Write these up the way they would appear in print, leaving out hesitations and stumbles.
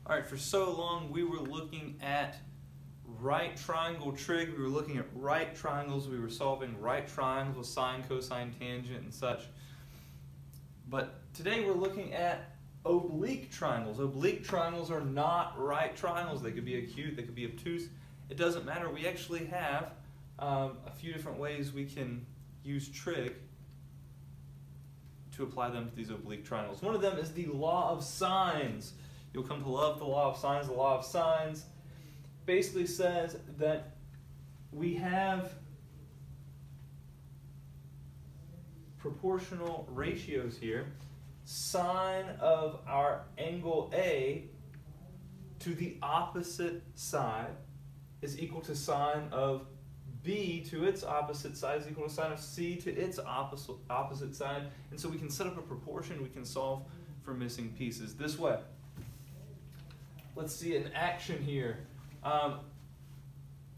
All right, for so long we were looking at right triangle trig. We were looking at right triangles. We were solving right triangles with sine, cosine, tangent, and such. But today we're looking at oblique triangles. Oblique triangles are not right triangles. They could be acute, they could be obtuse. It doesn't matter. We actually have a few different ways we can use trig to apply them to these oblique triangles. One of them is the law of sines. You'll come to love the law of sines. The law of sines basically says that we have proportional ratios here. Sine of our angle A to the opposite side is equal to sine of B to its opposite side is equal to sine of C to its opposite side. And so we can set up a proportion. We can solve for missing pieces this way. Let's see an action here.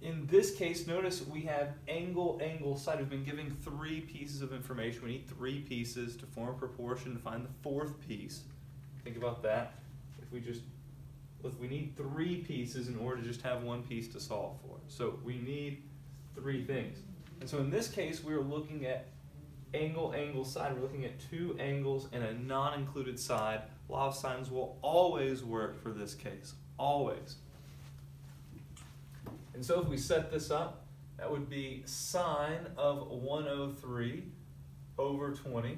In this case, notice we have angle, angle, side. We've been giving 3 pieces of information. We need 3 pieces to form a proportion to find the 4th piece. Think about that. If we need 3 pieces in order to just have 1 piece to solve for. So we need 3 things. And so in this case, we're looking at angle, angle, side. We're looking at 2 angles and a non-included side. Law of sines will always work for this case. Always. And so if we set this up, that would be sine of 103 over 20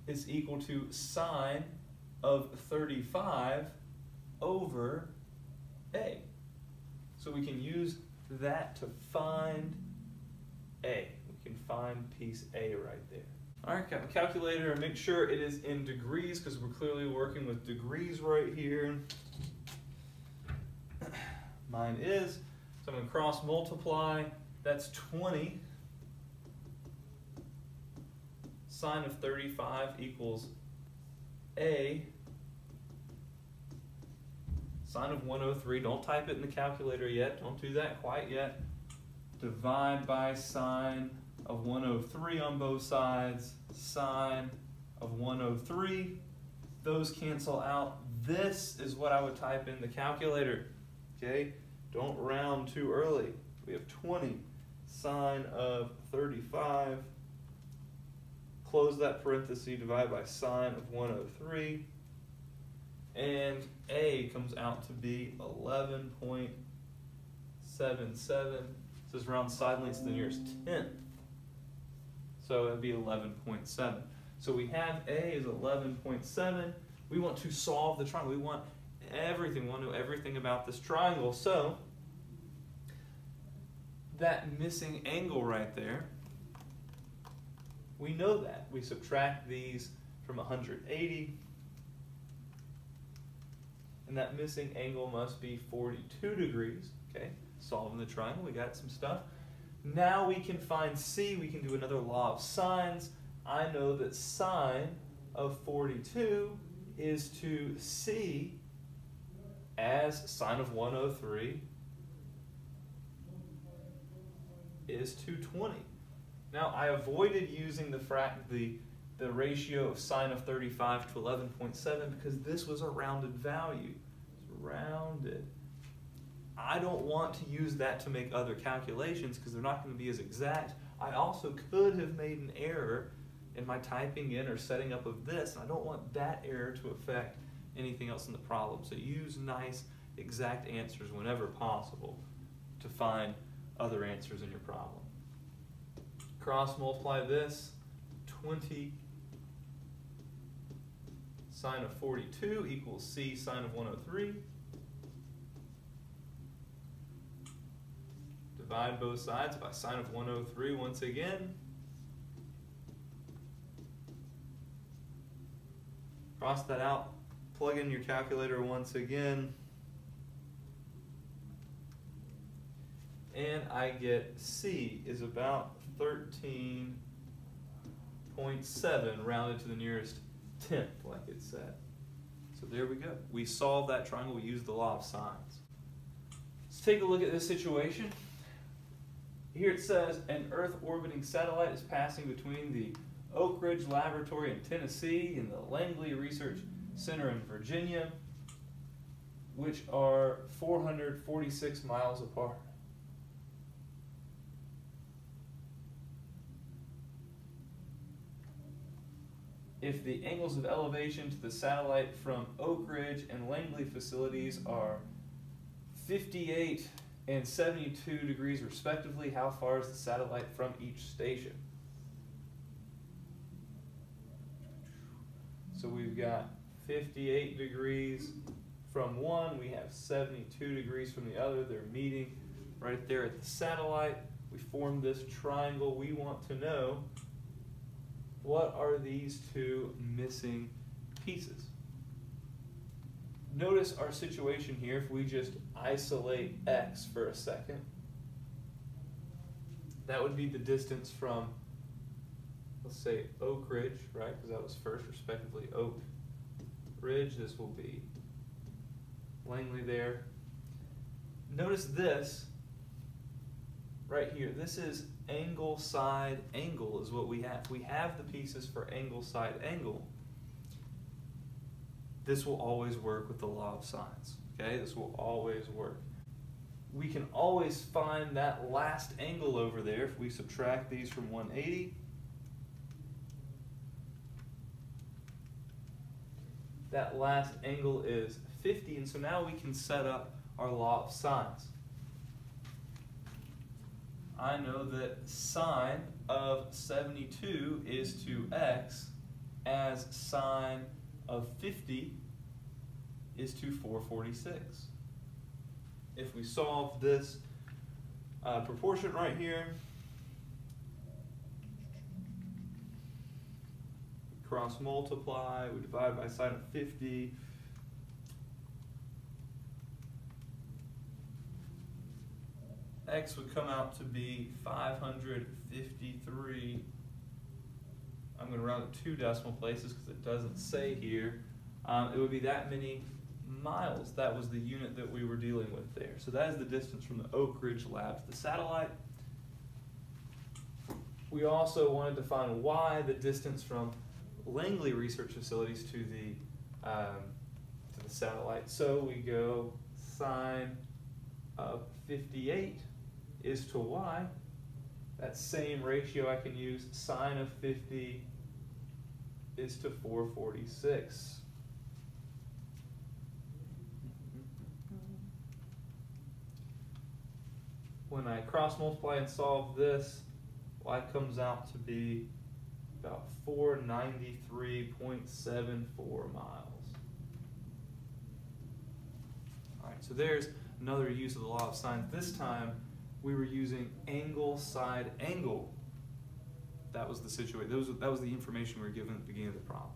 is equal to sine of 35 over A. So we can use that to find A. We can find piece A right there. All right, got my calculator, and make sure it is in degrees because we're clearly working with degrees right here. Mine is. So I'm going to cross multiply. That's 20. Sine of 35 equals A. Sine of 103. Don't type it in the calculator yet. Don't do that quite yet. Divide by sine of 103 on both sides. Sine of 103. Those cancel out. This is what I would type in the calculator. Okay? Don't round too early. We have 20 sine of 35. Close that parenthesis, divide by sine of 103. And A comes out to be 11.77. It says round side length to the nearest 10th. So it would be 11.7. So we have A is 11.7. We want to solve the triangle. We want everything. We want to know everything about this triangle. So that missing angle right there, we know that. We subtract these from 180. And that missing angle must be 42 degrees. Okay, solving the triangle, we got some stuff. Now we can find C. We can do another law of sines. I know that sine of 42 is to C as sine of 103 is 220. Now I avoided using the ratio of sine of 35 to 11.7 because this was a rounded value. It's rounded. I don't want to use that to make other calculations because they're not going to be as exact. I also could have made an error in my typing in or setting up of this, and I don't want that error to affect anything else in the problem. So use nice, exact answers whenever possible to find other answers in your problem. Cross multiply this, 20 sine of 42 equals C sine of 103. Divide both sides by sine of 103 once again. Cross that out, plug in your calculator once again. And I get C is about 13.7 rounded to the nearest 10th, like it said. So there we go. We solved that triangle. We used the law of sines. Let's take a look at this situation. Here it says an Earth orbiting satellite is passing between the Oak Ridge Laboratory in Tennessee and the Langley Research Center in Virginia. which are 446 miles apart. If the angles of elevation to the satellite from Oak Ridge and Langley facilities are 58 and 72 degrees respectively, how far is the satellite from each station? So we've got 58 degrees from one, we have 72 degrees from the other. They're meeting right there at the satellite. We form this triangle. We want to know, what are these two missing pieces? Notice our situation here. If we just isolate x for a second, that would be the distance from, let's say, Oak Ridge, right? Because that was first, respectively, Oak Ridge. This will be Langley there. Notice this right here. This is angle, side, angle is what we have. We have the pieces for angle, side, angle. This will always work with the law of sines, okay? This will always work. We can always find that last angle over there if we subtract these from 180. That last angle is 50, and so now we can set up our law of sines. I know that sine of 72 is to x as sine of 50 is to 446. If we solve this proportion right here, cross multiply, we divide by sine of 50. X would come out to be 553. I'm going to round it 2 decimal places because it doesn't say here. It would be that many miles. That was the unit that we were dealing with there. So that is the distance from the Oak Ridge lab to the satellite. We also wanted to find y, the distance from Langley research facilities to the satellite. So we go sine of 58 is to y. That same ratio I can use. Sine of 50 is to 446. When I cross multiply and solve this, y comes out to be about 493.74 miles. All right, so there's another use of the law of sines. This time we were using angle, side, angle. That was the situation. That was the information we were given at the beginning of the problem.